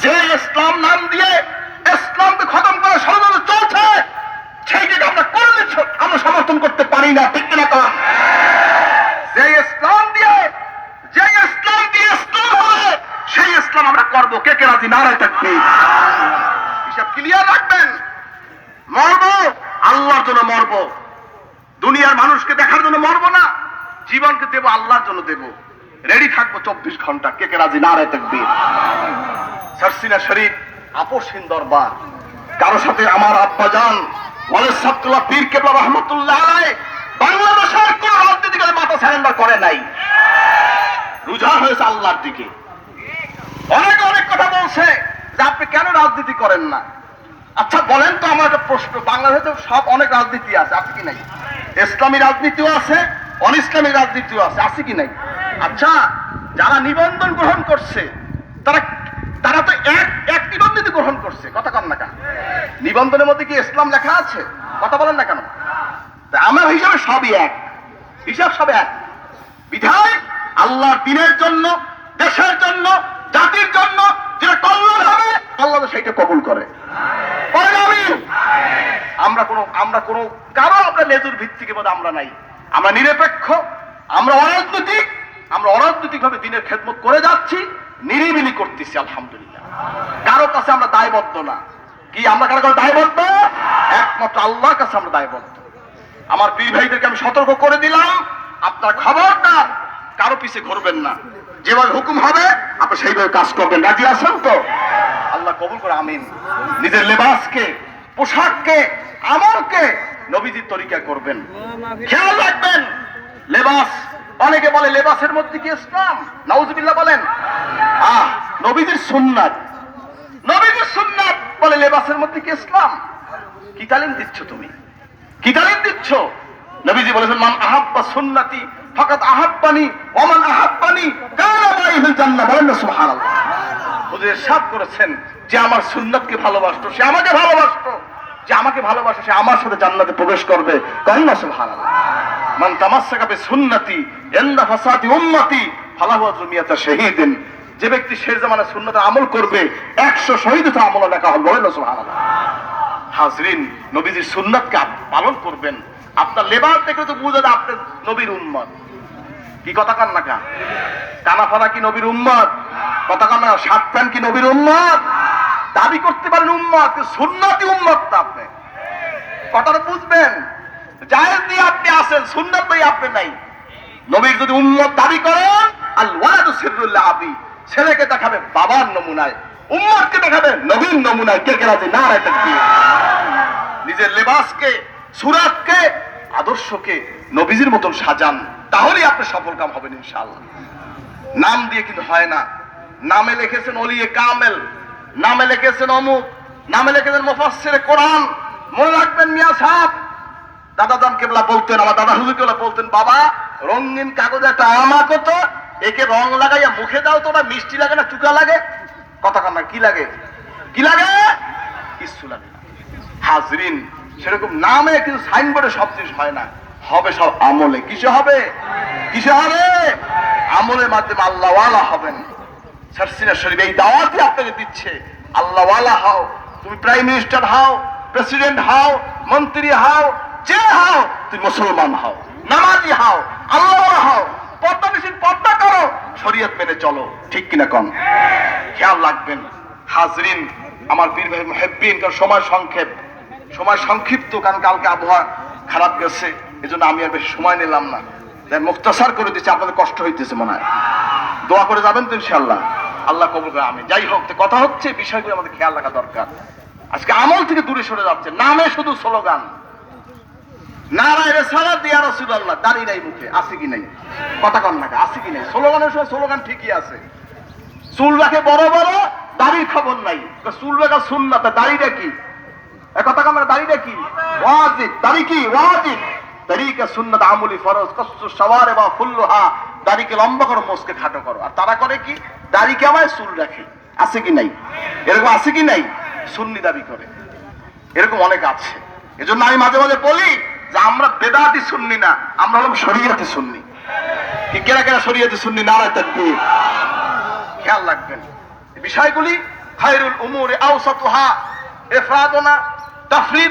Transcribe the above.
যে ইসলাম নাম দিয়ে ইসলামকে খতম করা ষড়যন্ত্র চলছে, সেইটাকে আমরা করলে আমরা সমর্থন করতে পারি না, ঠিক কিনা? যে ইসলাম দিয়ে ইসলাম হবে সেই ইসলাম আমরা করবো। কে কে রাজি? নারায়ে তাকবীর। হিসাব ক্লিয়ার রাখবেন। মরবো আল্লাহর জন্য মরবো, দুনিয়ার মানুষকে দেখার জন্য মরবো না। জীবনকে দেবো আল্লাহর জন্য দেবো, রেডি থাকবো 24 ঘন্টা। কে কে রাজি? নারায়ে তাকবীর। সারসিনা শরীফ আপসহীন দরবার। কারো সাথে আমার আব্বাজান ওয়ালিদ সাবতুল্লাহ পীর কেবলা রহমতুল্লাহ আলাইহি বাংলাদেশের কোন রাজনীতিকে মাথা সারেন্ডার করে নাই, রুজা হয়েছে আল্লাহর দিকে। অনেকে অনেক কথা বলছে যে আপনি কেন রাজনীতি করেন না। আচ্ছা বলেন তো, আমার একটা প্রশ্ন, বাংলাদেশে সব অনেক রাজনীতি আছে, আছে কি নাই? ইসলামী রাজনীতিও আছে, অন ইসলামী রাজনীতিও আছে, আছে কি নাই? আচ্ছা, যারা নিবন্ধন গ্রহণ করছে তারা তারা তো এক নিবন্ধন গ্রহণ করছে, কথা কন না কেন? নিবন্ধনের মধ্যে কি ইসলাম লেখা আছে? কথা বলেন না কেন? আমার হিসাবে সবই এক, হিসাব সব এক। বিধায় আল্লাহর দিনের জন্য, দেশের জন্য, জাতির জন্য যেটা কল্যাণ হবে আল্লাহ সেইটা কবুল করে। আমরা কোনো কারো আমরা লেজুর ভিত্তিকে মধ্যে আমরা নাই, আমরা নিরপেক্ষ, আমরা অরাজনৈতিক, আমরা অরাজনৈতিক ভাবে দিনের খেদমত করে যাচ্ছি, নিরিবিলি করতেছি আলহামদুলিল্লাহ। কারো কাছে আমরা দায়বদ্ধ না। কি আমরা কারো কাছে দায়বদ্ধ? একমাত্র আল্লাহর কাছে আমরা দায়বদ্ধ। আমার পীর ভাইদেরকে আমি সতর্ক করে দিলাম, আপনার খবরদার কারো পিছে ঘুরবেন না, যেভাবে হুকুম হবে আপনি সেইভাবে কাজ করবেন। রাজি আছেন তো? আল্লাহ কবুল করে, আমিন। নিজের লেবাসকে, পোশাককে, আমলকে নবীজির তরিকা করবেন। খেয়াল রাখবেন লেবাস, অনেকে বলে লেবাসের মধ্যে কি ইসলাম? নাউজুবিল্লাহ বলেন। নবীজির সুন্নাত, নবীজির সুন্নাত বলে লেবাসের মধ্যে কি ইসলাম? কি তালিম দিচ্ছ তুমি? কি তালিম দিচ্ছ? নবীজি বলেছেন মান আহাব্বা সুন্নতি ফাকাদ আহাব্বানি ওয়া মান আহাব্বানি কানা মাইহিল জান্নাহ। বলেন না সুবহানাল্লাহ। হুজুর ইরশাদ করেছেন যে আমার সুন্নাতকে ভালোবাসতো সে আমাকে ভালোবাসতো, যে আমাকে ভালোবাসে সে আমার সাথে জান্নাতে প্রবেশ করবে। বলেন না সুবহানাল্লাহ। মান তামাসসাকা বিসুন্নতি ইনদা ফাসাদি উম্মতি ফালাহু আজরুমিয়াতা শাহীদিন। যে ব্যক্তি শেষ জামানায় সুন্নতের আমল করবে 100 শহীদের আমল লেখা হবে। বলেন না সুবহানাল্লাহ। হাজরিন, নবীজির সুন্নাতকে পালন করবেন। আপনার লেবাস দেখে তো বুঝা যায় আপনি নবীর উম্মত। কি কথা কান না কা? কানাফানা কি নবীর উম্মত? কথা কান না? শার্ট প্যান্ট কি নবীর উম্মত? দাবি করতে পারেন উম্মত, সুন্নতি উম্মত না আপনি। কথাটা বুঝবেন। জায়েজ দিয়ে আপনি আছেন, সুন্নাত দিয়ে আপনি নাই। নবীর যদি উম্মত দাবি করেন, আল ওয়ালাদু সিররুল্লাহ আবি, ছেলেকে দেখাবে বাবার নমুনায়, উম্মতকে দেখাবে নবীর নমুনায়। কে কে রাজি? নারায়ে তাকবীর। নিজের লেবাসকে, সুরাতকে, আদর্শকে নবীজির মতন সাজান, তাহলেই আপনি সফল কাম হবেন ইনশাআল্লাহ। নাম দিয়ে কিন্তু হয় না। নামে লিখেছেন ওলিয়ে কামেল, নামে লিখেছেন অমুক, নামে লিখেছেন মুফাসসিরে কোরআন। মনে রাখবেন মিয়া সাহেব, দাদাজান কেবলা বলতেন, আমার দাদা হুজুর কেবলা বলতেন, বাবা রঙিন কাগজে একটা আম আঁকো তো, একে রং লাগাইয়া মুখে দাও তো, ওটা মিষ্টি লাগে না চুকা লাগে? কথা কান না, কি লাগে? কি লাগে? কিছু লাগে না। হাজরিন, সেরকম নামে কিন্তু সাইনবোর্ডে সব জিনিস হয় না, হবে সব আমলে। কিসে হবে? কিসে হবে? আমলের মাধ্যমে আল্লাহওয়ালা হবেন। সারসিনা শরীফ এই দাওয়াতই আপনাকে দিচ্ছে, আল্লাহওয়ালা হও। তুমি প্রাইম মিনিস্টার হও, প্রেসিডেন্ট হও, মন্ত্রী হও, যে হও, তুমি মুসলমান হও, নামাজি হও, আল্লাহওয়ালা হও, পর্দা নিষিদ্ধ পর্দা করো, শরীয়ত মেনে চলো। ঠিক কিনা কম? খেয়াল রাখবেন হাজরিন, আমার বীর ভাই মুহিব্বিন। কারণ সময় সংক্ষেপ, সময় সংক্ষিপ্ত, কারণ কালকে আবহাওয়া খারাপ গেছে, এজন্য আমি আর বেশি সময় নিলাম না, তাই মুখতাসার করে দিচ্ছি। আপনাদের কষ্ট হইতেছে মনে হয়, দোয়া করে যাবেন তো ইনশাআল্লাহ, আল্লাহ কবুল করে। আমি যাই হোক, কথা হচ্ছে বিষয়গুলো আমাদের খেয়াল রাখা দরকার। আজকে আমল থেকে দূরে সরে যাচ্ছে, নামে শুধু স্লোগান, নারায়ে রিসালাত ইয়া রাসূলুল্লাহ, দাড়ি নাই মুখে, আছে কি নাই? কথা কন না, আছে কি নাই? স্লোগানের সময় স্লোগান ঠিকই আছে, চুল রাখে বড় বড়, দাড়ির খবর নাই। চুল রাখা সুন্নাত, দাড়িটা কি? কথা কন না, দাড়িটা কি? ওয়াজিব। দাড়ি কি? ওয়াজিব। তরিকা সুন্নাত আমলি ফরজ, কসু শাওয়ারে বা ফুল্লুহা, দাড়িকে লম্বা করো, মোসকে খাটো করো। আর তারা করে কি? দাড়ি কামায়, চুল রাখে। আছে কি নাই? এরকম আছে কি নাই? সুন্নি দাবি করে, এরকম অনেক আছে। এজন্য আমি মাঝে মাঝে বলি যে আমরা বেদাতি সুন্নি না, আমরা হলাম শরীয়তি সুন্নি। কি কেনা কেনা শরীয়তি সুন্নি? নারায়ে তাকবীর। খেয়াল রাখবেন বিষয়গুলি। খায়রুল উমুরি আওসাতুহা, ইফরাদনা তাফরিদ